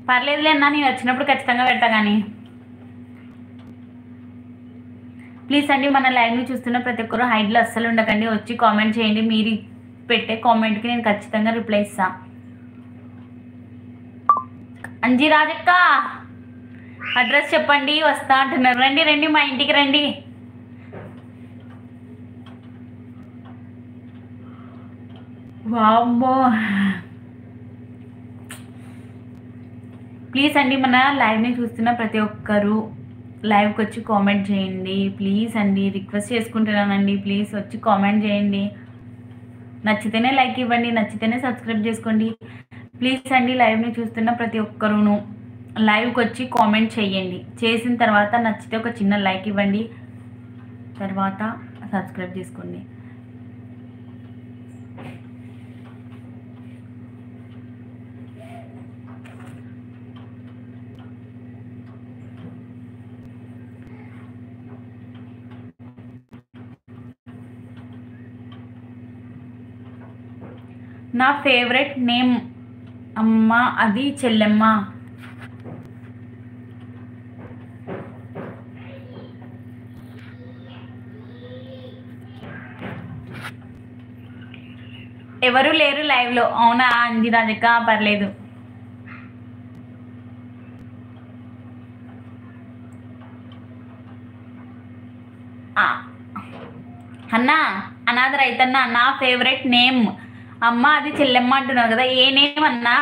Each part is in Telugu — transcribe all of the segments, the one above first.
పర్లేదులే అన్న, నేను వచ్చినప్పుడు ఖచ్చితంగా పెడతా. కానీ ప్లీజ్ అండి, మన లైవ్ని చూస్తున్న ప్రతి ఒక్కరు హైడ్లో అస్సలు ఉండకండి, వచ్చి కామెంట్ చేయండి. మీరు పెట్టే కామెంట్కి నేను ఖచ్చితంగా రిప్లై ఇస్తా. అంజీ రాజక్క అడ్రస్ చెప్పండి, వస్తా అంటున్నారు. రండి రండి, మా ఇంటికి రండి. వామ్మో, ప్లీజ్ అండి, మన లైవ్ని చూస్తున్న ప్రతి ఒక్కరు లైవ్కి వచ్చి కామెంట్ చేయండి. ప్లీజ్ అండి, రిక్వెస్ట్ చేసుకుంటున్నానండి. ప్లీజ్ వచ్చి కామెంట్ చేయండి. నచ్చితేనే లైక్ ఇవ్వండి, నచ్చితేనే సబ్స్క్రైబ్ చేసుకోండి. ప్లీజ్ అండి, లైవ్ని చూస్తున్న ప్రతి ఒక్కరును లైవ్కి వచ్చి కామెంట్ చేయండి. చేసిన తర్వాత నచ్చితే ఒక చిన్న లైక్ ఇవ్వండి, తర్వాత సబ్స్క్రైబ్ చేసుకోండి. నా ఫేవరెట్ నేమ్ అమ్మ, అది చెల్లెమ్మ. ఎవరు లేరు లైవ్లో. అవునా అంజీ రాజక్క, పర్లేదు. అన్నా అనాథ రైతన్న, నా ఫేవరెట్ నేమ్ అమ్మ, అది చెల్లెమ్మ అంటున్నారు కదా, ఏ నేమ్ అన్నా?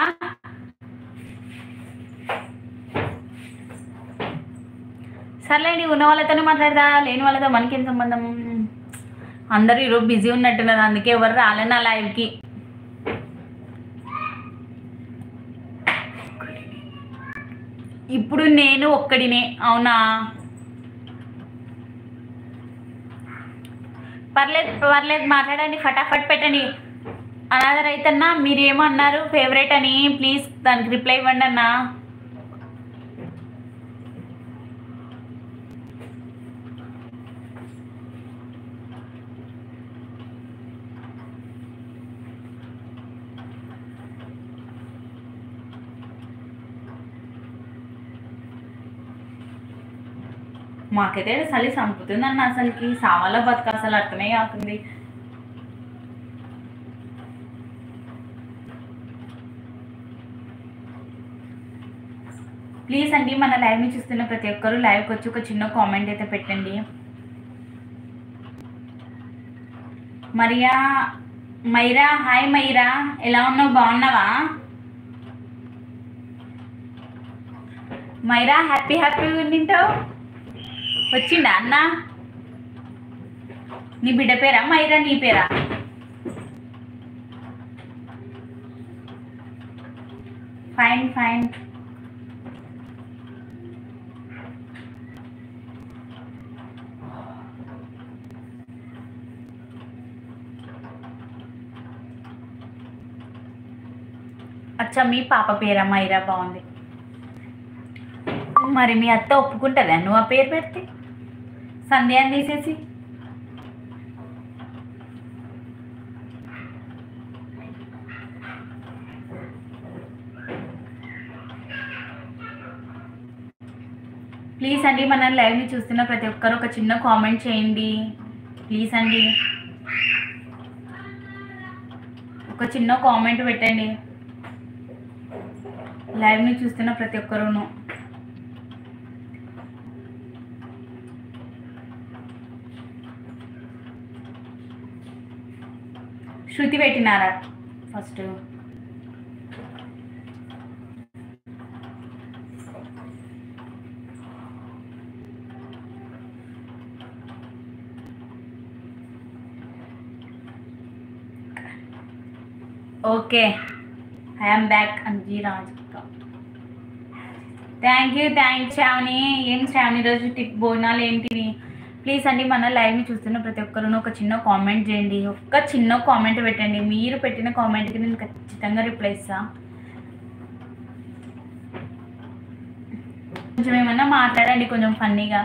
సర్లేండి, ఉన్న వాళ్ళతోనే మాట్లాడదా, లేని వాళ్ళతో మనకేం సంబంధం. అందరూ ఈరోజు బిజీ ఉన్నట్టున్నారు, అందుకే ఎవరు రాలే నా లైవ్కి. ఇప్పుడు నేను ఒక్కడినే. అవునా, పర్లేదు పర్లేదు, మాట్లాడండి, ఫటాఫట్ పెట్టండి. అనాథ రైతన్నా, మీరేమో అన్నారు ఫేవరెట్ అని, ప్లీజ్ దానికి రిప్లై ఇవ్వండి అన్నా. మాకైతే చలి చంపుతుంది అన్న, అసలుకి సావాల బతుక, అసలు అర్థమే కాకుంది. ప్లీజ్ అండి, మన లైవ్ని చూస్తున్న ప్రతి ఒక్కరు లైవ్కి వచ్చి ఒక చిన్న కామెంట్ అయితే పెట్టండి. మైరా, హాయ్ మైరా, ఎలా ఉన్నావు, బాగున్నావా? మైరా, హ్యాపీగా ఉండింటావు. వచ్చిండా అన్న? నీ బిడ్డ పేరా మైరా, నీ పేరా? Fine fine. అచ్చా, మీ పాప పేరా మైరా, బాగుంది. మరి మీ అత్త ఒప్పుకుంటుందా నువ్వు ఆ పేరు పెడితే, సంధ్యాన్ని తీసేసి? ప్లీజ్ అండి, మన లైవ్ని చూస్తున్న ప్రతి ఒక్కరు ఒక చిన్న కామెంట్ చేయండి. ప్లీజ్ అండి, ఒక చిన్న కామెంట్ పెట్టండి, లైవ్ని చూస్తున్న ప్రతి ఒక్కరును. శృతి పెట్టినారా first? Okay, I'm back Anji Rajakka. Thank you Sravani. ఏం శ్రావణి, రోజు టిప్ భోజనాలు ఏంటివి? ప్లీజ్ అండి, మన లైవ్ని చూస్తున్న ప్రతి ఒక్కరు ఒక చిన్న కామెంట్ చేయండి, ఒక్క చిన్న కామెంట్ పెట్టండి. మీరు పెట్టిన కామెంట్కి నేను ఖచ్చితంగా రిప్లై ఇస్తా. కొంచెం ఏమన్నా మాట్లాడండి, కొంచెం ఫన్నీగా.